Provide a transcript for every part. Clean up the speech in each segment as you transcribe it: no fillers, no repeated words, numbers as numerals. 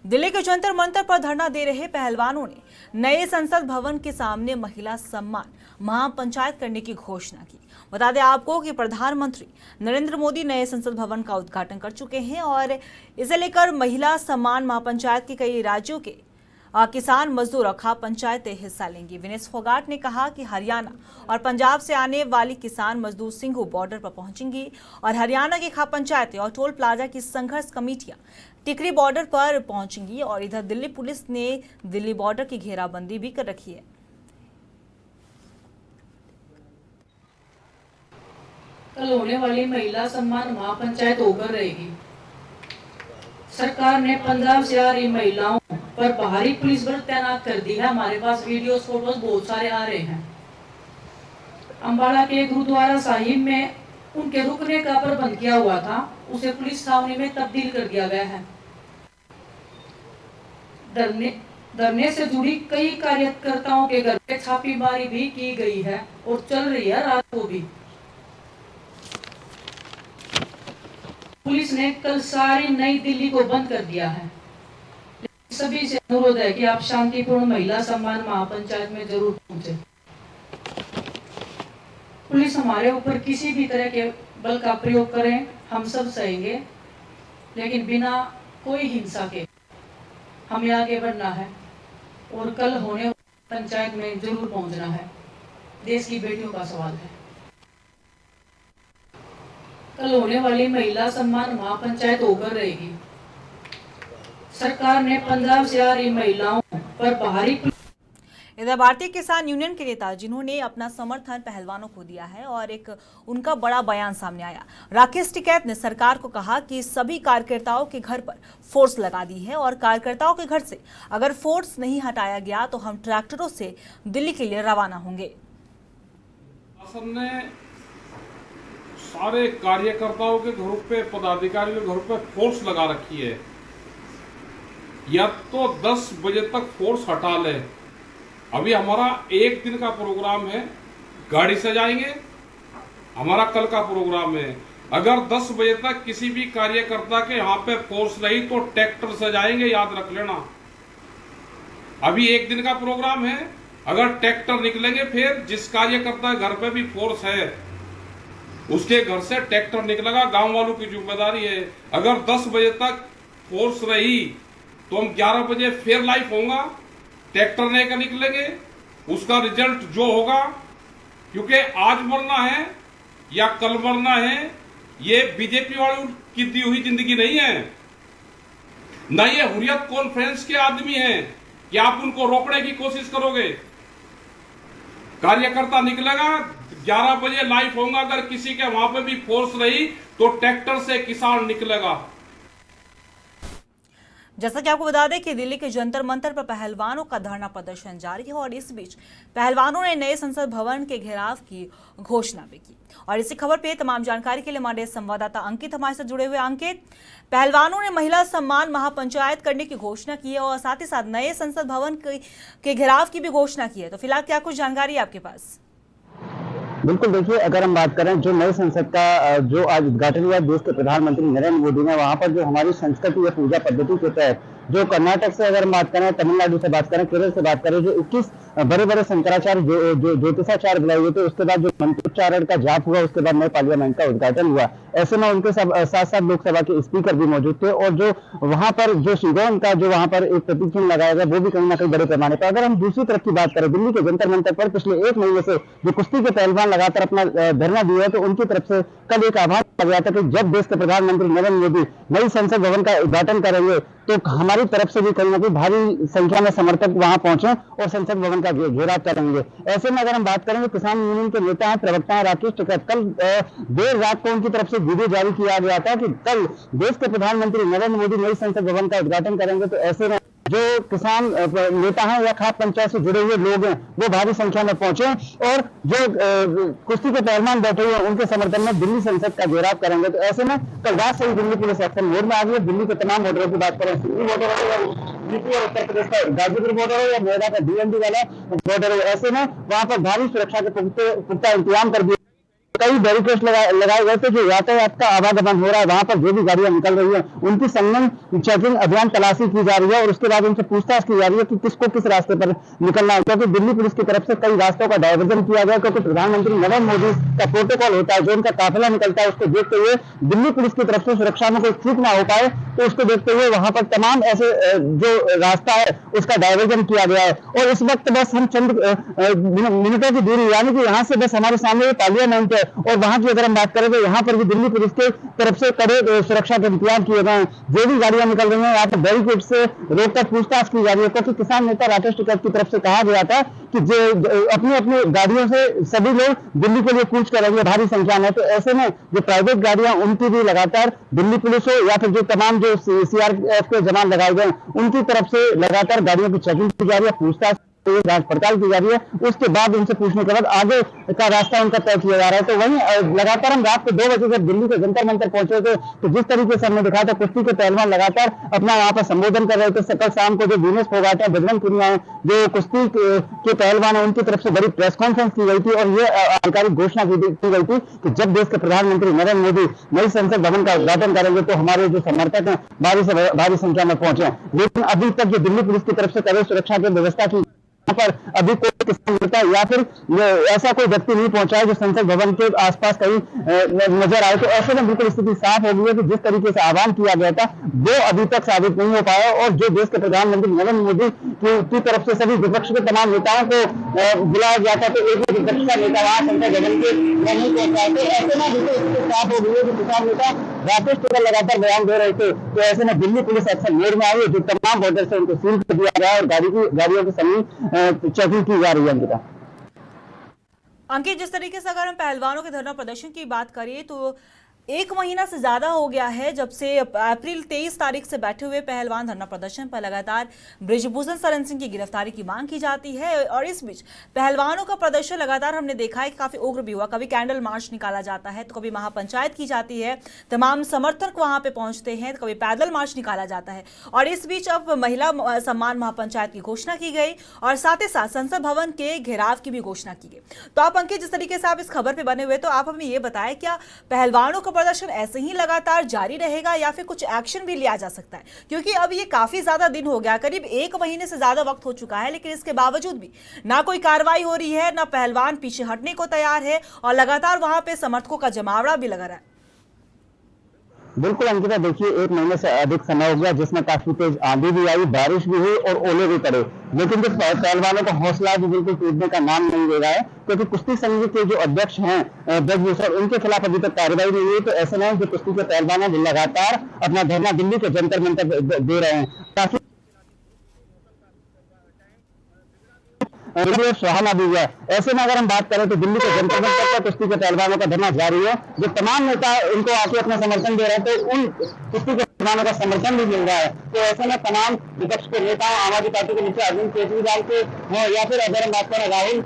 दिल्ली के जंतर मंतर पर धरना दे रहे पहलवानों ने नए संसद भवन के सामने महिला सम्मान महापंचायत करने की घोषणा की। बता दें आपको कि प्रधानमंत्री नरेंद्र मोदी नए संसद भवन का उद्घाटन कर चुके हैं और इसे लेकर महिला सम्मान महापंचायत के कई राज्यों के किसान मजदूर और खाप पंचायतें हिस्सा लेंगी। विनेश फोगाट ने कहा कि हरियाणा और पंजाब से आने वाली किसान मजदूर सिंघू बॉर्डर पर पहुंचेंगी और हरियाणा की खाप पंचायतें और टोल प्लाजा की संघर्ष कमेटियां टिकरी बॉर्डर पर पहुंचेंगी। और इधर दिल्ली पुलिस ने दिल्ली बॉर्डर की घेराबंदी भी कर रखी है। कल होने वाली महिला सम्मान महापंचायत होकर रहेगी। सरकार ने पंजाब से आ रही महिलाओं पर बाहरी पुलिस बल तैनात कर दी है। हमारे पास वीडियोस फोटोज बहुत सारे आ रहे हैं। अंबाला के गुरुद्वारा साहिब में उनके रुकने का प्रबंध किया हुआ था, उसे पुलिस छावनी में तब्दील कर दिया गया है। धरने से जुड़ी कई कार्यकर्ताओं के घर पे छापेमारी भी की गई है और चल रही है रात को भी। पुलिस ने कल सारी नई दिल्ली को बंद कर दिया है। सभी से अनुरोध है कि आप शांतिपूर्ण महिला सम्मान महापंचायत में जरूर पहुंचे। पुलिस हमारे ऊपर किसी भी तरह के बल का प्रयोग करें हम सब सहेंगे, लेकिन बिना कोई हिंसा के हमें आगे बढ़ना है और कल होने वाली पंचायत में जरूर पहुंचना है। देश की बेटियों का सवाल है। कल होने वाली महिला सम्मान महापंचायत होकर रहेगी। सरकार ने पंजाब से आ रही महिलाओं पर बाहरी। इधर भारतीय किसान यूनियन के नेता जिन्होंने अपना समर्थन पहलवानों को दिया है और एक उनका बड़ा बयान सामने आया। राकेश टिकैत ने सरकार को कहा कि सभी कार्यकर्ताओं के घर पर फोर्स लगा दी है और कार्यकर्ताओं के घर से अगर फोर्स नहीं हटाया गया तो हम ट्रैक्टरों से दिल्ली के लिए रवाना होंगे। सारे कार्यकर्ताओं के घरों पे, पदाधिकारियों के घरों पे फोर्स लगा रखी है। या तो 10 बजे तक फोर्स हटा ले। अभी हमारा एक दिन का प्रोग्राम है, गाड़ी से जाएंगे, हमारा कल का प्रोग्राम है। अगर 10 बजे तक किसी भी कार्यकर्ता के यहाँ पे फोर्स रही तो ट्रैक्टर से जाएंगे, याद रख लेना। अभी एक दिन का प्रोग्राम है, अगर ट्रैक्टर निकलेंगे फिर जिस कार्यकर्ता के घर पे भी फोर्स है उसके घर से ट्रैक्टर निकलेगा, गांव वालों की जिम्मेदारी है। अगर 10 बजे तक फोर्स रही तो हम 11 बजे फिर लाइव होगा, ट्रैक्टर लेकर निकलेंगे, उसका रिजल्ट जो होगा, क्योंकि आज मरना है या कल मरना है ये बीजेपी वालों की दी हुई जिंदगी नहीं है, ना ये हुर्रियत कॉन्फ्रेंस के आदमी हैं कि आप उनको रोकने की कोशिश करोगे। कार्यकर्ता निकलेगा, 11 बजे लाइव होगा। अगर किसी के वहां पे भी फोर्स रही तो ट्रैक्टर से किसान निकलेगा। जैसा कि आपको बता दें कि दिल्ली के जंतर मंतर पर पहलवानों का धरना प्रदर्शन जारी है और इस बीच पहलवानों ने नए संसद भवन के घेराव की घोषणा भी की। और इसी खबर पे तमाम जानकारी के लिए हमारे संवाददाता अंकित हमारे साथ जुड़े हुए। अंकित, पहलवानों ने महिला सम्मान महापंचायत करने की घोषणा की है और साथ ही साथ नए संसद भवन के घेराव की भी घोषणा की है, तो फिलहाल क्या कुछ जानकारी है आपके पास? बिल्कुल, देखिए, अगर हम बात करें जो नए संसद का जो आज उद्घाटन हुआ देश के प्रधानमंत्री नरेंद्र मोदी ने, वहां पर जो हमारी संस्कृति या पूजा पद्धति के तहत जो कर्नाटक से अगर हम बात करें, तमिलनाडु से बात करें, केरल से बात करें, जो 21 बड़े बड़े शंकराचार्य जो ज्योतिषाचार्य बुलाए हुए थे, उसके बाद जो मंत्रोच्चारण का जाप हुआ, उसके बाद नए पार्लियामेंट का उद्घाटन हुआ। ऐसे में उनके साथ साथ लोकसभा के स्पीकर भी मौजूद थे और जो वहां पर जो शिवोन का जो वहां पर एक प्रतीक चिन्ह लगाया गया वो भी कहीं ना कहीं बड़े पैमाने पर। अगर हम दूसरी तरफ की बात करें, दिल्ली के जंतर मंतर पर पिछले 1 महीने से जो कुश्ती के पहलवान लगातार अपना धरना दिए है, तो उनकी तरफ से कल एक आह्वान किया गया था कि जब देश के प्रधानमंत्री नरेंद्र मोदी नई संसद भवन का उद्घाटन करेंगे तो हमारी तरफ से भी कहीं ना कहीं भारी संख्या में समर्थक वहां पहुंचे और संसद भवन का घेराव करेंगे। ऐसे में अगर हम बात करेंगे, किसान यूनियन के नेता हैं, प्रवक्ता हैं राकेश टिकैत, कल देर रात को उनकी तरफ से वीडियो जारी किया गया था कि कल देश के प्रधानमंत्री नरेंद्र मोदी नई संसद भवन का उद्घाटन करेंगे, तो ऐसे में जो किसान नेता हैं या खाप पंचायत से जुड़े हुए लोग हैं वो भारी संख्या में पहुंचे और जो कुश्ती के पहलवान बैठे हुए हैं उनके समर्थन में दिल्ली संसद का घेराव करेंगे। तो ऐसे में कल रात से ही दिल्ली पुलिस एक्शन मोड में आ गई है। दिल्ली के तमाम बॉर्डरों की बात करें, बॉर्डर हो या यूपी और उत्तर प्रदेश का गाजीपुर बॉर्डर हो या नोएडा का डीएमडी वाला बॉर्डर हो, ऐसे में वहां पर भारी सुरक्षा के पुख्ता इंतजाम कर दिए कई बैरिकेड्स लगाए गए थे। जो यातायात का आवागमन हो रहा है वहां पर जो भी गाड़ियां निकल रही है उनकी संगठन चेकिंग अभियान तलाशी की जा रही है और उसके बाद उनसे पूछताछ की जा रही है कि किसको किस रास्ते पर निकलना है, क्योंकि दिल्ली पुलिस की तरफ से कई रास्तों का डायवर्जन किया गया, क्योंकि प्रधानमंत्री नरेंद्र मोदी का प्रोटोकॉल होता है, जो उनका काफिला निकलता है उसको देखते हुए दिल्ली पुलिस की तरफ से सुरक्षा में कोई चूक ना हो पाए, तो उसको देखते हुए वहां पर तमाम ऐसे जो रास्ता है उसका डायवर्जन किया गया है। और इस वक्त बस हम चंद मिनटों की दूरी, यानी कि यहाँ से बस हमारे सामने पार्लियामेंट है और वहां की अगर हम बात करें तो यहाँ पर भी दिल्ली पुलिस की तरफ से कड़े सुरक्षा के इंतजाम किए गए हैं। जो भी गाड़ियां निकल रही हैं यहाँ पर बैरिकेड से रोककर पूछताछ की जा रही है, क्योंकि किसान नेता राकेश टिकैत की तरफ से कहा गया था कि जो अपनी अपनी गाड़ियों से सभी लोग दिल्ली के लिए कूच करेंगे भारी संख्या में। तो ऐसे में जो प्राइवेट गाड़ियां उनकी भी लगातार दिल्ली पुलिस हो या फिर जो तमाम जो सीआरपीएफ के जवान लगाए गए उनकी तरफ से लगातार गाड़ियों की चेकिंग की जा रही है, पूछताछ जांच पड़ताल की जा रही है। उसके बाद उनसे पूछने के बाद आगे का रास्ता उनका तय किया जा रहा है। तो वहीं लगातार हम रात को 2 बजे जब दिल्ली के जंतर मंतर पहुंचे थे तो जिस तरीके से हमने दिखा था कुश्ती के पहलवान लगातार अपना वहां पर संबोधन कर रहे थे। कल शाम को जो विनेश फोगाट है, बजरंग पुनिया है, जो कुश्ती के पहलवान है, उनकी तरफ से बड़ी प्रेस कॉन्फ्रेंस की गई थी और ये आधिकारिक घोषणा की गई थी कि जब देश के प्रधानमंत्री नरेंद्र मोदी नई संसद भवन का उद्घाटन करेंगे तो हमारे जो समर्थक हैं भारी से भारी संख्या में पहुंचे। लेकिन अभी तक जो दिल्ली पुलिस की तरफ से कड़े सुरक्षा की व्यवस्था की पर अभी कोई किसान नेता या फिर ऐसा कोई व्यक्ति नहीं पहुंचा है जो संसद भवन के आसपास कहीं नजर आए। तो ऐसे में बिल्कुल स्थिति साफ हो गई है कि जिस तरीके से आह्वान किया गया था वो अभी तक साबित नहीं हो पाया और जो देश के प्रधानमंत्री नरेंद्र मोदी की तरफ से सभी विपक्ष के तमाम नेताओं को बुलाया गया था तो एक विपक्ष का नेता वहां संसद भवन के नहीं पहुंचा। तो ऐसे में बिल्कुल स्थिति साफ हो गई है कि किसान नेता राकेश टिकैत लगातार बयान दे रहे थे। तो ऐसे में दिल्ली पुलिस एक्शन मोड में आई है, जो तमाम बॉर्डर से उनको सील कर दिया गया है और गाड़ियों की सभी चेकिंग की जा रही है। अंकिता, अंकित, जिस तरीके से अगर हम पहलवानों के धरना प्रदर्शन की बात करें तो 1 महीना से ज्यादा हो गया है जब से अप्रैल 23 तारीख से बैठे हुए पहलवान धरना प्रदर्शन पर लगातार बृजभूषण शरण सिंह की गिरफ्तारी की मांग की जाती है और इस बीच पहलवानों का प्रदर्शन लगातार हमने देखा है कि काफी उग्र भी हुआ। कभी कैंडल मार्च निकाला जाता है तो कभी महापंचायत की जाती है, तमाम समर्थक वहां पे पहुंचते हैं, तो कभी पैदल मार्च निकाला जाता है और इस बीच अब महिला सम्मान महापंचायत की घोषणा की गई और साथ ही साथ संसद भवन के घेराव की भी घोषणा की गई। तो आप अंकित, जिस तरीके से आप इस खबर पर बने हुए तो आप हमें ये बताएं क्या पहलवानों का प्रदर्शन ऐसे ही लगातार जारी रहेगा या फिर कुछ एक्शन भी लिया जा सकता है? क्योंकि अब ये काफी ज्यादा दिन हो गया, करीब 1 महीने से ज्यादा वक्त हो चुका है, लेकिन इसके बावजूद भी ना कोई कार्रवाई हो रही है, ना पहलवान पीछे हटने को तैयार है और लगातार वहां पे समर्थकों का जमावड़ा भी लगा रहा है। बिल्कुल अंकिता, देखिए 1 महीने से अधिक समय हो गया जिसमें काफी तेज आंधी भी आई, बारिश भी हुई और ओले भी पड़े, लेकिन जो पहलवानों का हौसला भी बिल्कुल टूटने का नाम नहीं ले रहा है, क्योंकि कुश्ती संघ के जो अध्यक्ष हैं बृजभूषण, उनके खिलाफ अभी तक कार्रवाई नहीं हुई। तो ऐसे में जो कुश्ती के पहलवान है लगातार अपना धरना दिल्ली के जंतर मंतर दे रहे हैं। काफी सुहाना भी हुआ। ऐसे में अगर हम बात करें तो दिल्ली के जंतर मंतर पर कुश्ती के पहलवानों का धरना जारी है। जो तमाम नेता उनको आके अपना समर्थन दे रहे हैं तो उन कुश्ती के पहलवानों का समर्थन भी मिल रहा है। तो ऐसे में तमाम विपक्ष के नेता आम आदमी पार्टी के नीचे अरविंद केजरीवाल के हों या फिर अगर हम बात करें राहुल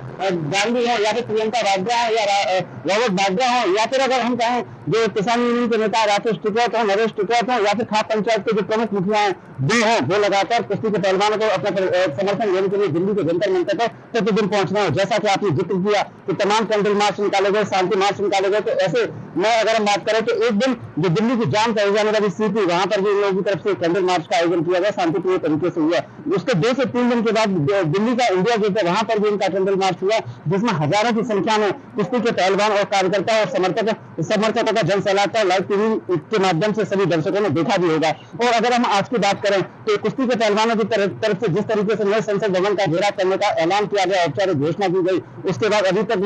गांधी हो या फिर प्रियंका वाड्रा हो या रॉबर्ट वाड्रा हो या फिर अगर हम कहें जो किसान यूनियन के नेता राकेश टिकैत हो, नरेश टिकैत हो या फिर खाप पंचायत के जो प्रमुख मुखिया हैं वो लगातार कुश्ती के पहलवानों को अपना समर्थन देने के लिए दिल्ली के जंतर मंतर पर प्रतिदिन पहुंचना है। जैसा कि आपने जिक्र किया कि तमाम कैंडल मार्च निकाले गए, शांति मार्च निकाले गए। तो ऐसे में अगर हम बात करें तो एक दिन जो दिल्ली की जाम कही जाने वाली सीपी, वहां पर भी इन लोगों की तरफ से कैंडल मार्च का आयोजन किया गया, शांतिपूर्ण तरीके से हुआ। उसके 2 से 3 दिन के बाद दिल्ली का इंडिया गेट है, वहां पर भी इनका कैंडल मार्च हुआ, जिसमें हजारों की संख्या में कुश्ती के पहलवान और कार्यकर्ता और समर्थकों का जनसैलाब था। लाइव टीवी के माध्यम से सभी दर्शकों ने देखा भी होगा। और अगर हम आज की बात करें तो कुश्ती के पहलवानों की तरफ से जिस तरीके से नए संसद भवन का घेराव करने का ऐलान किया गया, औपचारिक घोषणा की गई, उसके बाद अभी तक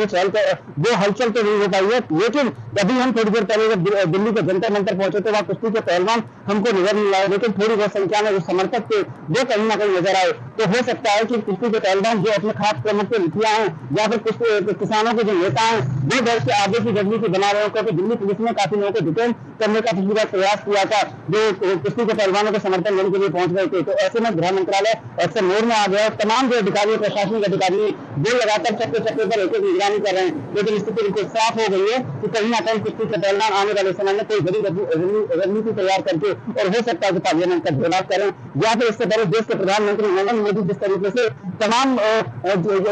वो हलचल तो नहीं हो पाई है। लेकिन अभी हम थोड़ी देर पहले जब दिल्ली के जंतर मंतर पहुंचे तो वहां कुश्ती के पहलवान हमको नजर नहीं आए, लेकिन थोड़ी बहुत संख्या में जो समर्थक थे वो कहीं ना कहीं नजर आए। तो हो सकता है कि कुश्ती के पहलवान जो अपने खास प्रमुख के मुखिया हैं या फिर किसानों के जो नेता हैं वो डर से आगे की रणनीति बना रहे हो, क्योंकि दिल्ली पुलिस ने काफी लोगों को डिटेन करने का पिछली बार प्रयास किया था जो कुश्ती के पहलवानों को समर्थन देने उद्घाटन के लिए पहुंच गए थे। तो ऐसे में गृह मंत्रालय एक्शन मोड में आ गया। तमाम जो अधिकारी, प्रशासनिक अधिकारी वो लगातार चक्के पर एक निगरानी कर रहे हैं, लेकिन स्थिति बिल्कुल साफ हो गई है कि कहीं ना कहीं कुश्ती के पहलवान आने वाले समय में कोई बड़ी रणनीति तैयार करके और हो सकता है कि पार्लियामेंट का घेराव करें, या फिर इससे पहले देश के प्रधानमंत्री नरेंद्र मोदी जिस तरीके से तमाम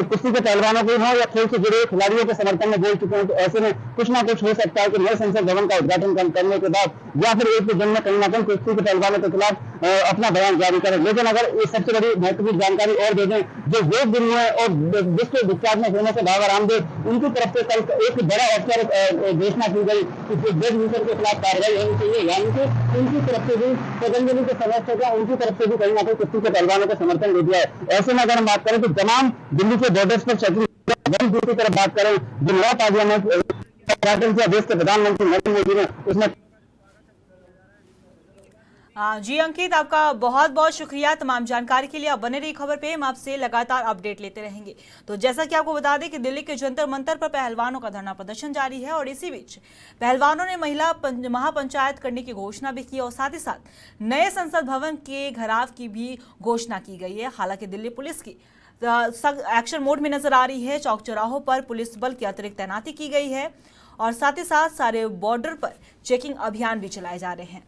कुश्ती के पहलवानों को हो या खेल से जुड़े खिलाड़ियों के समर्थन में बोल चुके हैं, तो ऐसे में कुछ ना कुछ हो सकता है कि नए संसद भवन का उद्घाटन करने के बाद या फिर 1 जून में कहीं ना कहीं कुश्ती के पहलवानों के खिलाफ अपना बयान जारी करें। लेकिन अगर ये सबसे बड़ी महत्वपूर्ण जानकारी और दे दें, जो योग गुरु है और विश्व विख्यात में फेमस है बाबा रामदेव, उनकी तरफ से कल एक बड़ा औपचारिक घोषणा की गई कि ब्लड मिशन के खिलाफ कार्रवाई होनी चाहिए, यानी कि उनकी तरफ से भी पतंजलि के सदस्य हैं, उनकी तरफ से भी कहीं ना कहीं कुश्ती के पहलवानों को समर्थन दे दिया है। ऐसे में अगर हम बात करें तो तमाम दिल्ली के बॉर्डर्स पर चेकिंग, दूसरी तरफ बात करें जो नया पार्लियामेंट उद्घाटन किया देश के प्रधानमंत्री नरेंद्र मोदी ने, उसमें जी अंकित, आपका बहुत बहुत शुक्रिया तमाम जानकारी के लिए। आप बने रही खबर पे, हम आपसे लगातार अपडेट लेते रहेंगे। तो जैसा कि आपको बता दें कि दिल्ली के जंतर मंतर पर पहलवानों का धरना प्रदर्शन जारी है और इसी बीच पहलवानों ने महिला महापंचायत करने की घोषणा भी की और साथ ही साथ नए संसद भवन के घेराव की भी घोषणा की गई है। हालांकि दिल्ली पुलिस की एक्शन मोड में नजर आ रही है। चौक चौराहों पर पुलिस बल की अतिरिक्त तैनाती की गई है और साथ ही साथ सारे बॉर्डर पर चेकिंग अभियान भी चलाए जा रहे हैं।